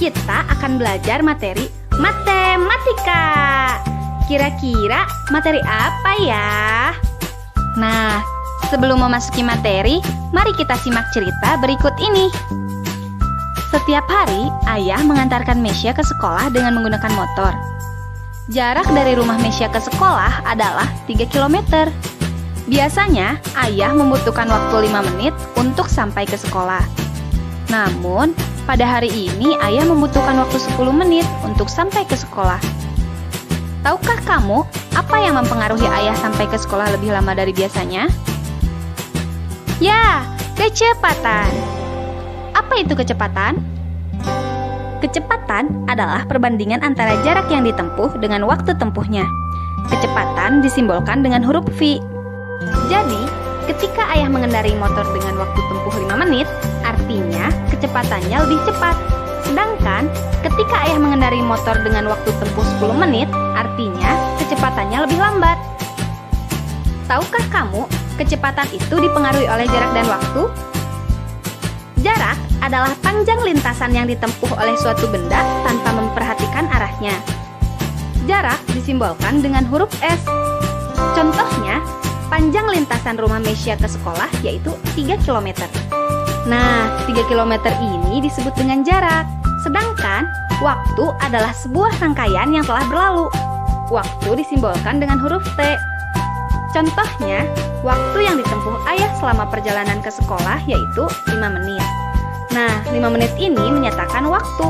kita akan belajar materi matematika. Kira-kira materi apa ya? Nah, sebelum memasuki materi, mari kita simak cerita berikut ini. Setiap hari, ayah mengantarkan Mesya ke sekolah dengan menggunakan motor. Jarak dari rumah Mesya ke sekolah adalah 3 km. Biasanya, ayah membutuhkan waktu 5 menit untuk sampai ke sekolah. Namun, pada hari ini ayah membutuhkan waktu 10 menit untuk sampai ke sekolah. Tahukah kamu apa yang mempengaruhi ayah sampai ke sekolah lebih lama dari biasanya? Ya, kecepatan. Apa itu kecepatan? Kecepatan adalah perbandingan antara jarak yang ditempuh dengan waktu tempuhnya. Kecepatan disimbolkan dengan huruf V. Jadi, ketika ayah mengendarai motor dengan waktu tempuh 5 menit, artinya kecepatannya lebih cepat. Sedangkan, ketika ayah mengendarai motor dengan waktu tempuh 10 menit, artinya kecepatannya lebih lambat. Tahukah kamu, kecepatan itu dipengaruhi oleh jarak dan waktu? Jarak adalah panjang lintasan yang ditempuh oleh suatu benda tanpa memperhatikan arahnya. Jarak disimbolkan dengan huruf S. Contohnya, panjang lintasan rumah Mesya ke sekolah yaitu 3 km. Nah, 3 km ini disebut dengan jarak. Sedangkan, waktu adalah sebuah rangkaian yang telah berlalu. Waktu disimbolkan dengan huruf T. Contohnya, waktu yang ditempuh ayah selama perjalanan ke sekolah yaitu 5 menit. Nah, 5 menit ini menyatakan waktu.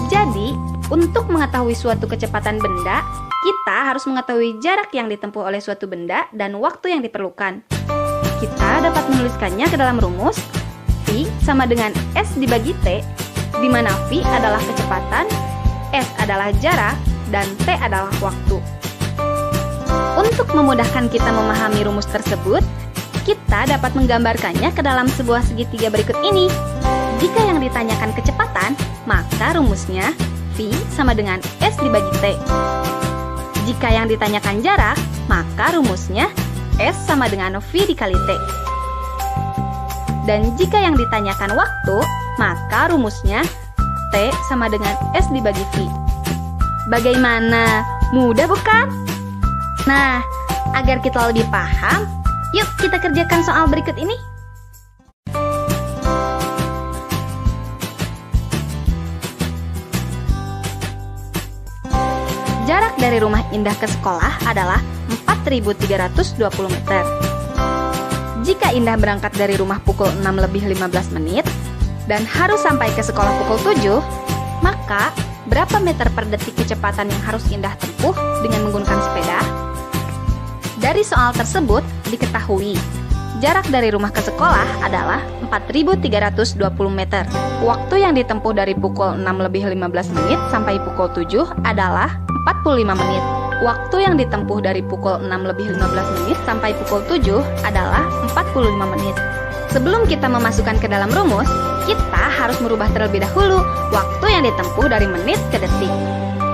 Jadi, untuk mengetahui suatu kecepatan benda, kita harus mengetahui jarak yang ditempuh oleh suatu benda dan waktu yang diperlukan. Kita dapat menuliskannya ke dalam rumus V sama dengan S dibagi T, di mana V adalah kecepatan, S adalah jarak, dan T adalah waktu. Untuk memudahkan kita memahami rumus tersebut, kita dapat menggambarkannya ke dalam sebuah segitiga berikut ini. Jika yang ditanyakan kecepatan, maka rumusnya V sama dengan S dibagi T. Jika yang ditanyakan jarak, maka rumusnya S sama dengan V dikali T. Dan jika yang ditanyakan waktu, maka rumusnya T sama dengan S dibagi V. Bagaimana? Mudah bukan? Nah, agar kita lebih paham, yuk kita kerjakan soal berikut ini. Jarak dari rumah Indah ke sekolah adalah 4.320 meter. Jika Indah berangkat dari rumah pukul 6 lebih 15 menit dan harus sampai ke sekolah pukul 7, maka berapa meter per detik kecepatan yang harus Indah tempuh dengan menggunakan sepeda? Dari soal tersebut diketahui, jarak dari rumah ke sekolah adalah 4.320 meter. Waktu yang ditempuh dari pukul 6 lebih 15 menit sampai pukul 7 adalah 45 menit. Waktu yang ditempuh dari pukul 6 lebih 15 menit sampai pukul 7 adalah 45 menit. Sebelum kita memasukkan ke dalam rumus, kita harus merubah terlebih dahulu waktu yang ditempuh dari menit ke detik.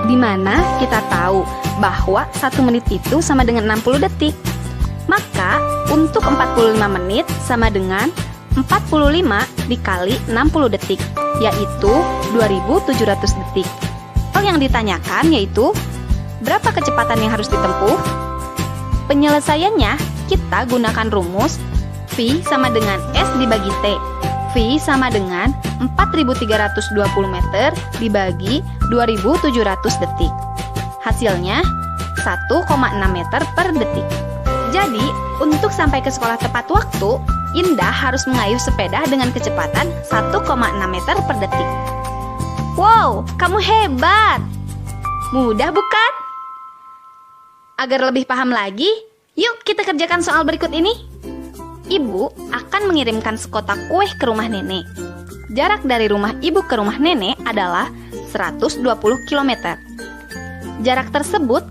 Di mana kita tahu bahwa 1 menit itu sama dengan 60 detik. Maka, untuk 45 menit sama dengan 45 dikali 60 detik, yaitu 2.700 detik. Hal yang ditanyakan yaitu, berapa kecepatan yang harus ditempuh? Penyelesaiannya, kita gunakan rumus V sama dengan S dibagi T. V sama dengan 4.320 meter dibagi 2.700 detik. Hasilnya 1,6 meter per detik. Jadi, untuk sampai ke sekolah tepat waktu, Indah harus mengayuh sepeda dengan kecepatan 1,6 meter per detik. Wow, kamu hebat! Mudah bukan? Agar lebih paham lagi, yuk kita kerjakan soal berikut ini. Ibu akan mengirimkan sekotak kue ke rumah nenek. Jarak dari rumah ibu ke rumah nenek adalah 120 km. Jarak tersebut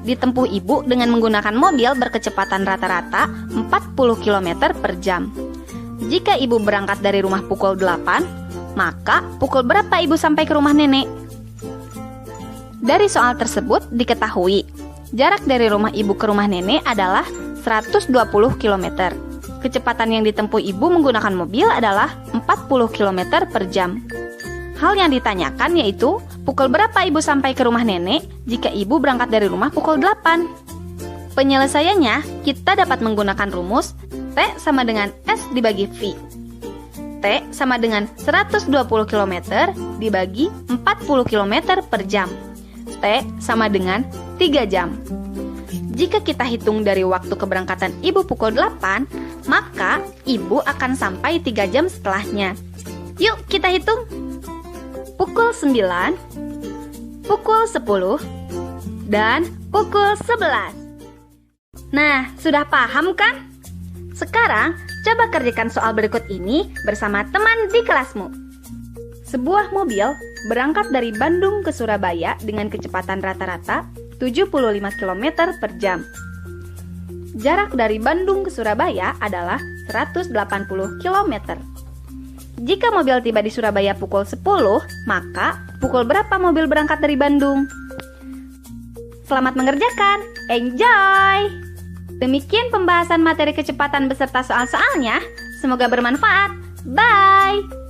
ditempuh ibu dengan menggunakan mobil berkecepatan rata-rata 40 km per jam. Jika ibu berangkat dari rumah pukul 8, maka pukul berapa ibu sampai ke rumah nenek? Dari soal tersebut diketahui, jarak dari rumah ibu ke rumah nenek adalah 120 km. Kecepatan yang ditempuh ibu menggunakan mobil adalah 40 km per jam. Hal yang ditanyakan yaitu, pukul berapa ibu sampai ke rumah nenek jika ibu berangkat dari rumah pukul 8? Penyelesaiannya, kita dapat menggunakan rumus T sama dengan S dibagi V. T sama dengan 120 km dibagi 40 km per jam. T sama dengan 3 jam. Jika kita hitung dari waktu keberangkatan ibu pukul 8, maka ibu akan sampai 3 jam setelahnya. Yuk kita hitung. Pukul 9, pukul 10, dan pukul 11. Nah, sudah paham kan? Sekarang, coba kerjakan soal berikut ini bersama teman di kelasmu. Sebuah mobil berangkat dari Bandung ke Surabaya dengan kecepatan rata-rata 75 km per jam. Jarak dari Bandung ke Surabaya adalah 180 km. Jika mobil tiba di Surabaya pukul 10, maka pukul berapa mobil berangkat dari Bandung? Selamat mengerjakan, enjoy! Demikian pembahasan materi kecepatan beserta soal-soalnya. Semoga bermanfaat. Bye!